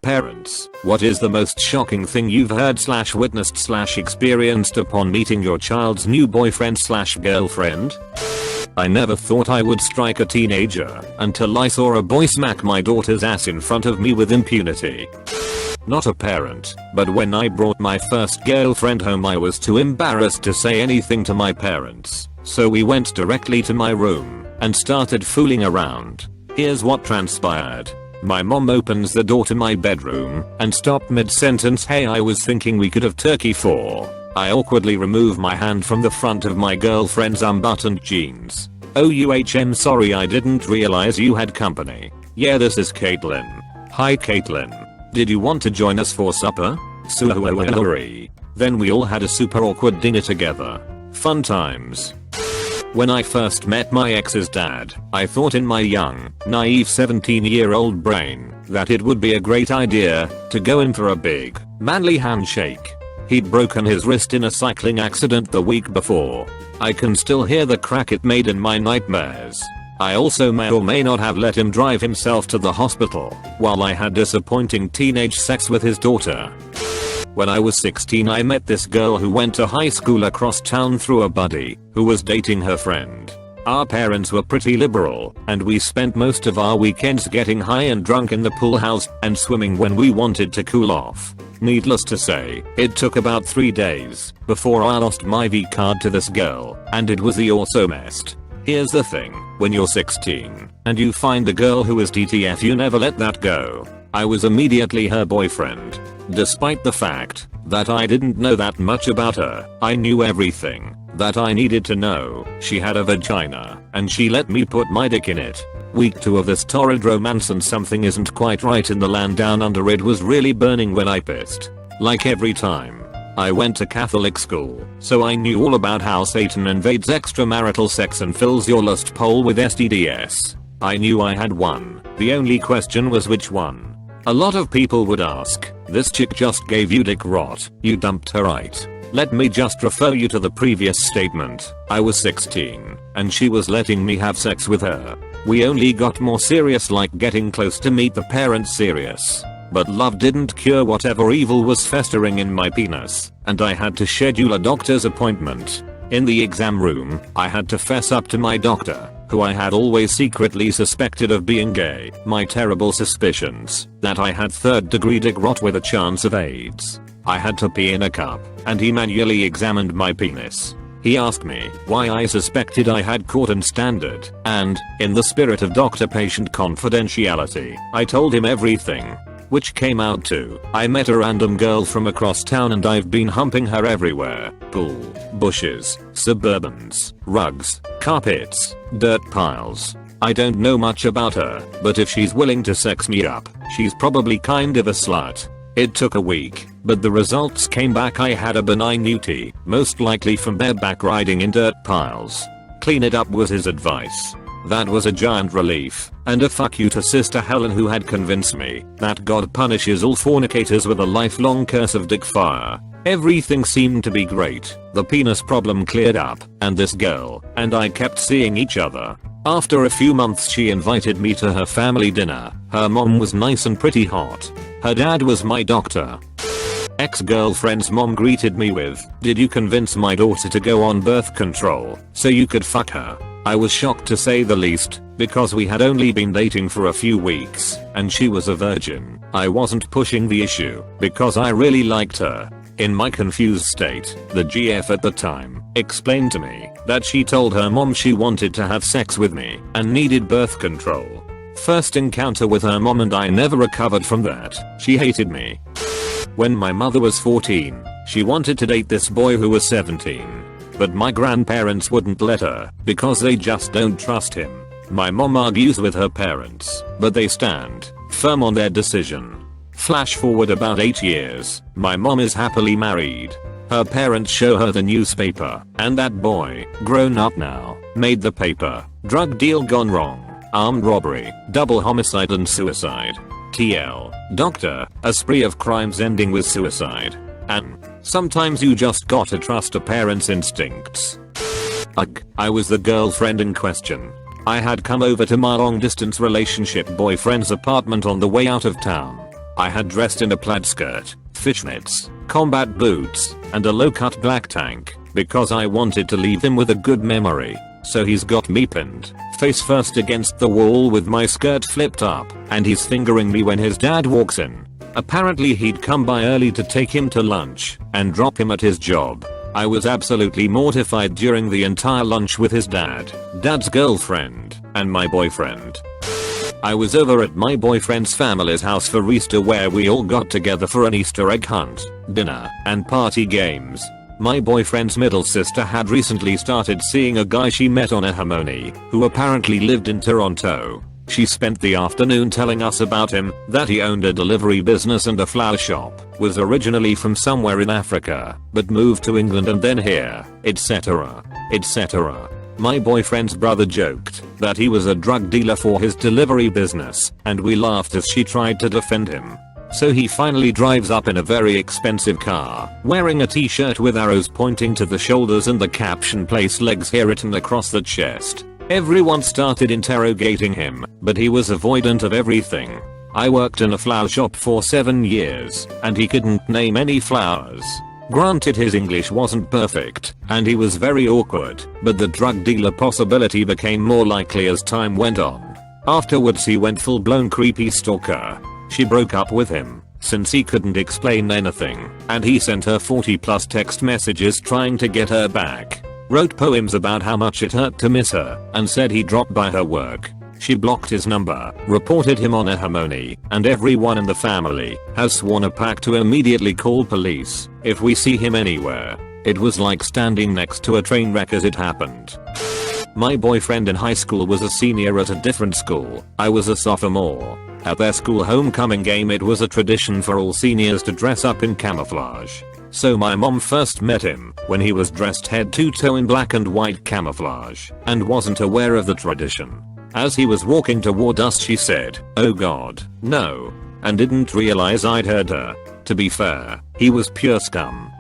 Parents, what is the most shocking thing you've heard/witnessed/experienced upon meeting your child's new boyfriend/girlfriend? I never thought I would strike a teenager until I saw a boy smack my daughter's ass in front of me with impunity. Not a parent, but when I brought my first girlfriend home I was too embarrassed to say anything to my parents, so we went directly to my room and started fooling around. Here's what transpired. My mom opens the door to my bedroom and stopped mid-sentence. "Hey, I was thinking we could have turkey for." I awkwardly remove my hand from the front of my girlfriend's unbuttoned jeans. "OUHM, sorry, I didn't realize you had company. Yeah, this is Caitlin." "Hi Caitlin. Did you want to join us for supper?" "Sorry." Then we all had a super awkward dinner together. Fun times. When I first met my ex's dad, I thought in my young, naive 17-year-old brain that it would be a great idea to go in for a big, manly handshake. He'd broken his wrist in a cycling accident the week before. I can still hear the crack it made in my nightmares. I also may or may not have let him drive himself to the hospital while I had disappointing teenage sex with his daughter. When I was 16 I met this girl who went to high school across town through a buddy who was dating her friend. Our parents were pretty liberal and we spent most of our weekends getting high and drunk in the pool house and swimming when we wanted to cool off. Needless to say, it took about 3 days before I lost my V card to this girl, and it was the awesomest. Here's the thing, when you're 16 and you find a girl who is DTF, you never let that go. I was immediately her boyfriend. Despite the fact that I didn't know that much about her, I knew everything that I needed to know. She had a vagina, and she let me put my dick in it. Week 2 of this torrid romance and something isn't quite right in the land down under. It was really burning when I pissed. Like every time. I went to Catholic school, so I knew all about how Satan invades extramarital sex and fills your lust pole with STDs. I knew I had one. The only question was which one. A lot of people would ask, "This chick just gave you dick rot, you dumped her, right?" Let me just refer you to the previous statement. I was 16, and she was letting me have sex with her. We only got more serious, like getting close to meet the parents serious. But love didn't cure whatever evil was festering in my penis, and I had to schedule a doctor's appointment. In the exam room, I had to fess up to my doctor, who I had always secretly suspected of being gay, my terrible suspicions that I had third-degree dick rot with a chance of AIDS. I had to pee in a cup, and he manually examined my penis. He asked me why I suspected I had caught and standard, and, in the spirit of doctor-patient confidentiality, I told him everything. Which came out to, I met a random girl from across town and I've been humping her everywhere. Pool, bushes, suburbans, rugs, carpets, dirt piles. I don't know much about her, but if she's willing to sex me up, she's probably kind of a slut. It took a week, but the results came back. I had a benign UTI, most likely from bareback riding in dirt piles. Clean it up was his advice. That was a giant relief, and a fuck you to Sister Helen, who had convinced me that God punishes all fornicators with a lifelong curse of dick fire. Everything seemed to be great. The penis problem cleared up, and this girl and I kept seeing each other. After a few months she invited me to her family dinner. Her mom was nice and pretty hot. Her dad was my doctor. Ex-girlfriend's mom greeted me with, "Did you convince my daughter to go on birth control so you could fuck her?" I was shocked to say the least, because we had only been dating for a few weeks, and she was a virgin. I wasn't pushing the issue, because I really liked her. In my confused state, the GF at the time explained to me that she told her mom she wanted to have sex with me and needed birth control. First encounter with her mom, and I never recovered from that. She hated me. When my mother was 14, she wanted to date this boy who was 17. But my grandparents wouldn't let her because they just don't trust him. My mom argues with her parents, but they stand firm on their decision. Flash forward about 8 years, my mom is happily married. Her parents show her the newspaper, and that boy, grown up now, made the paper. Drug deal gone wrong, armed robbery, double homicide and suicide. TL, doctor, a spree of crimes ending with suicide. And sometimes you just gotta trust a parent's instincts. Ugh, I was the girlfriend in question. I had come over to my long distance relationship boyfriend's apartment on the way out of town. I had dressed in a plaid skirt, fishnets, combat boots, and a low-cut black tank because I wanted to leave him with a good memory. So he's got me pinned, face first against the wall with my skirt flipped up, and he's fingering me when his dad walks in. Apparently he'd come by early to take him to lunch and drop him at his job. I was absolutely mortified during the entire lunch with his dad's girlfriend, and my boyfriend. I was over at my boyfriend's family's house for Easter where we all got together for an Easter egg hunt, dinner, and party games. My boyfriend's middle sister had recently started seeing a guy she met on a honeymoon, who apparently lived in Toronto. She spent the afternoon telling us about him, that he owned a delivery business and a flower shop, was originally from somewhere in Africa, but moved to England and then here, etc. etc. My boyfriend's brother joked that he was a drug dealer for his delivery business, and we laughed as she tried to defend him. So he finally drives up in a very expensive car, wearing a t-shirt with arrows pointing to the shoulders and the caption "Place legs here" written across the chest. Everyone started interrogating him, but he was avoidant of everything. I worked in a flower shop for 7 years, and he couldn't name any flowers. Granted, his English wasn't perfect, and he was very awkward, but the drug dealer possibility became more likely as time went on. Afterwards he went full-blown creepy stalker. She broke up with him, since he couldn't explain anything, and he sent her 40+ text messages trying to get her back. Wrote poems about how much it hurt to miss her, and said he dropped by her work. She blocked his number, reported him on a honeymoon, and everyone in the family has sworn a pact to immediately call police if we see him anywhere. It was like standing next to a train wreck as it happened. My boyfriend in high school was a senior at a different school. I was a sophomore. At their school homecoming game, it was a tradition for all seniors to dress up in camouflage. So my mom first met him when he was dressed head to toe in black and white camouflage and wasn't aware of the tradition. As he was walking toward us, she said, "Oh God, no," and didn't realize I'd heard her. To be fair, he was pure scum.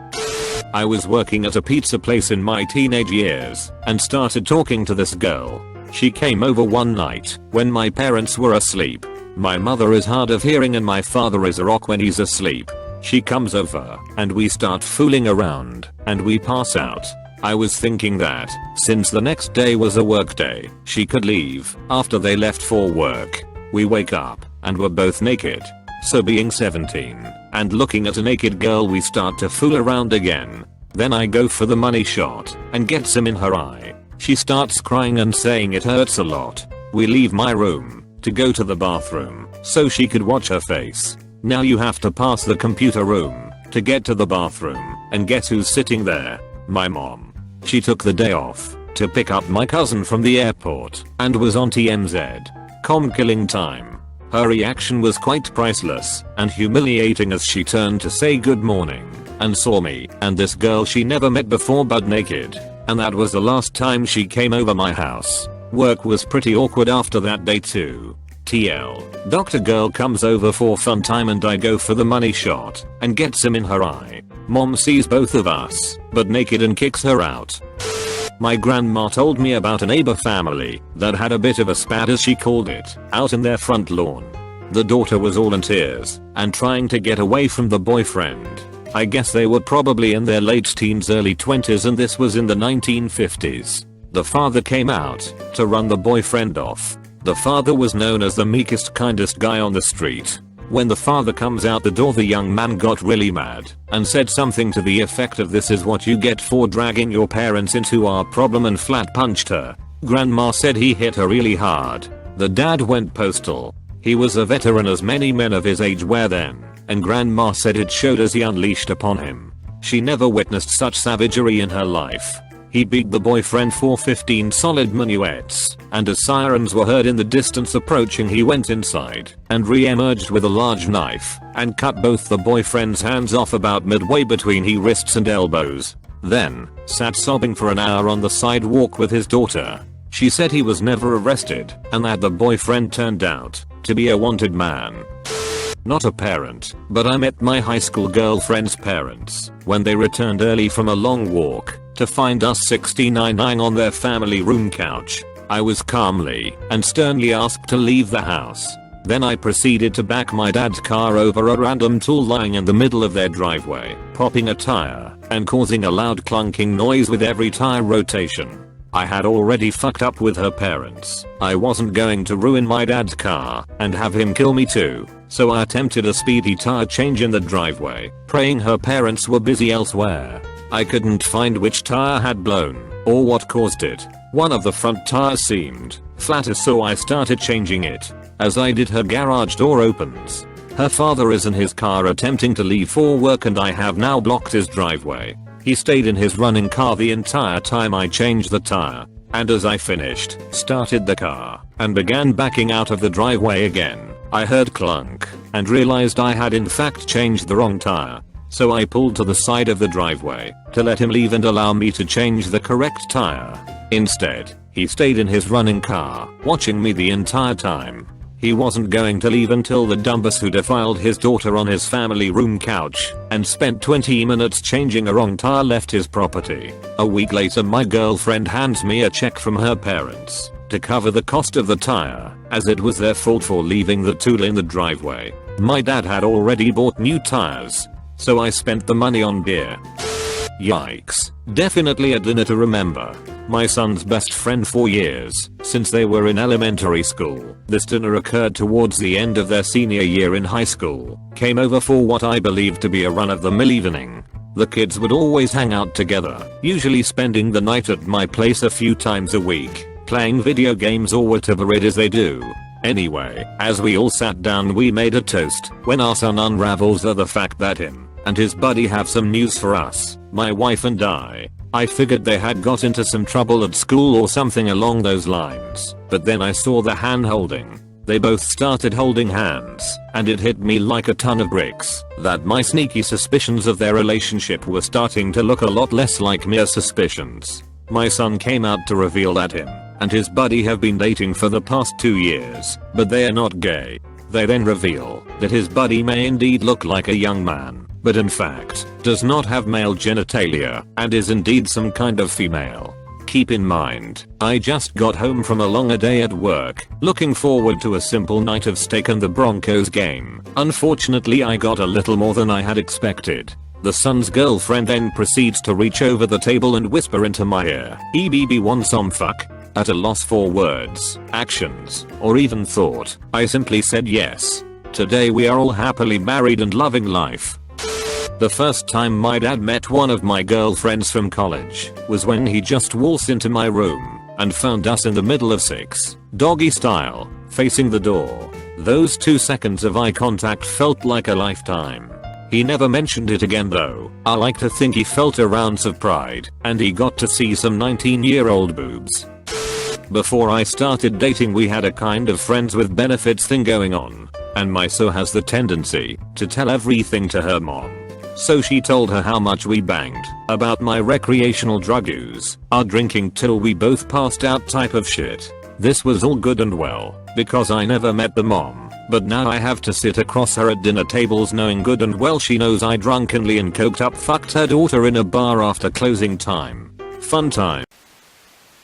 I was working at a pizza place in my teenage years and started talking to this girl. She came over one night when my parents were asleep. My mother is hard of hearing and my father is a rock when he's asleep. She comes over and we start fooling around and we pass out. I was thinking that since the next day was a work day, she could leave after they left for work. We wake up and we're both naked. So being 17 and looking at a naked girl, we start to fool around again. Then I go for the money shot and get some in her eye. She starts crying and saying it hurts a lot. We leave my room to go to the bathroom so she could watch her face. Now you have to pass the computer room to get to the bathroom, and guess who's sitting there? My mom. She took the day off to pick up my cousin from the airport and was on TMZ. Killing time. Her reaction was quite priceless and humiliating as she turned to say good morning and saw me and this girl she never met before butt naked, and that was the last time she came over my house. Work was pretty awkward after that day too. TL. Doctor girl comes over for fun time and I go for the money shot and get some in her eye. Mom sees both of us, but naked, and kicks her out. My grandma told me about a neighbor family that had a bit of a spat, as she called it, out in their front lawn. The daughter was all in tears and trying to get away from the boyfriend. I guess they were probably in their late teens, early 20s, and this was in the 1950s. The father came out to run the boyfriend off. The father was known as the meekest, kindest guy on the street. When the father comes out the door, the young man got really mad and said something to the effect of, "This is what you get for dragging your parents into our problem," and flat punched her. Grandma said he hit her really hard. The dad went postal. He was a veteran, as many men of his age were then, and grandma said it showed as he unleashed upon him. She never witnessed such savagery in her life. He beat the boyfriend for 15 solid minuets, and as sirens were heard in the distance approaching, he went inside and re-emerged with a large knife and cut both the boyfriend's hands off about midway between his wrists and elbows. Then sat sobbing for an hour on the sidewalk with his daughter. She said he was never arrested and that the boyfriend turned out to be a wanted man. Not a parent, but I met my high school girlfriend's parents when they returned early from a long walk to find us 69ing on their family room couch. I was calmly and sternly asked to leave the house. Then I proceeded to back my dad's car over a random tool lying in the middle of their driveway, popping a tire and causing a loud clunking noise with every tire rotation. I had already fucked up with her parents. I wasn't going to ruin my dad's car and have him kill me too, so I attempted a speedy tire change in the driveway, praying her parents were busy elsewhere. I couldn't find which tire had blown or what caused it. One of the front tires seemed flatter, so I started changing it. As I did, her garage door opens. Her father is in his car attempting to leave for work, and I have now blocked his driveway. He stayed in his running car the entire time I changed the tire, and as I finished, started the car and began backing out of the driveway again, I heard clunk and realized I had in fact changed the wrong tire. So I pulled to the side of the driveway to let him leave and allow me to change the correct tire. Instead, he stayed in his running car, watching me the entire time. He wasn't going to leave until the dumbass who defiled his daughter on his family room couch and spent 20 minutes changing a wrong tire left his property. A week later, my girlfriend hands me a check from her parents to cover the cost of the tire, as it was their fault for leaving the tool in the driveway. My dad had already bought new tires, so I spent the money on beer. Yikes. Definitely a dinner to remember. My son's best friend for years, since they were in elementary school. This dinner occurred towards the end of their senior year in high school. Came over for what I believed to be a run-of-the-mill evening. The kids would always hang out together, usually spending the night at my place a few times a week, playing video games or whatever it is they do. Anyway, as we all sat down, we made a toast when our son unravels the fact that him and his buddy have some news for us, my wife and I. I figured they had got into some trouble at school or something along those lines, but then I saw the hand holding. They both started holding hands, and it hit me like a ton of bricks that my sneaky suspicions of their relationship were starting to look a lot less like mere suspicions. My son came out to reveal that him and his buddy have been dating for the past 2 years, but they are not gay. They then reveal that his buddy may indeed look like a young man, but in fact does not have male genitalia and is indeed some kind of female. Keep in mind, I just got home from a longer day at work, looking forward to a simple night of steak and the Broncos game. Unfortunately, I got a little more than I had expected. The son's girlfriend then proceeds to reach over the table and whisper into my ear, "EBB want some fuck?" At a loss for words, actions, or even thought, I simply said yes. Today we are all happily married and loving life. The first time my dad met one of my girlfriends from college was when he just waltzed into my room and found us in the middle of 6, doggy style, facing the door. Those 2 seconds of eye contact felt like a lifetime. He never mentioned it again though. I like to think he felt a ounce of pride and he got to see some 19-year-old boobs. Before I started dating, we had a kind of friends with benefits thing going on, and my so has the tendency to tell everything to her mom. So she told her how much we banged, about my recreational drug use, our drinking till we both passed out type of shit. This was all good and well, because I never met the mom, but now I have to sit across her at dinner tables knowing good and well she knows I drunkenly and coked up fucked her daughter in a bar after closing time. Fun time.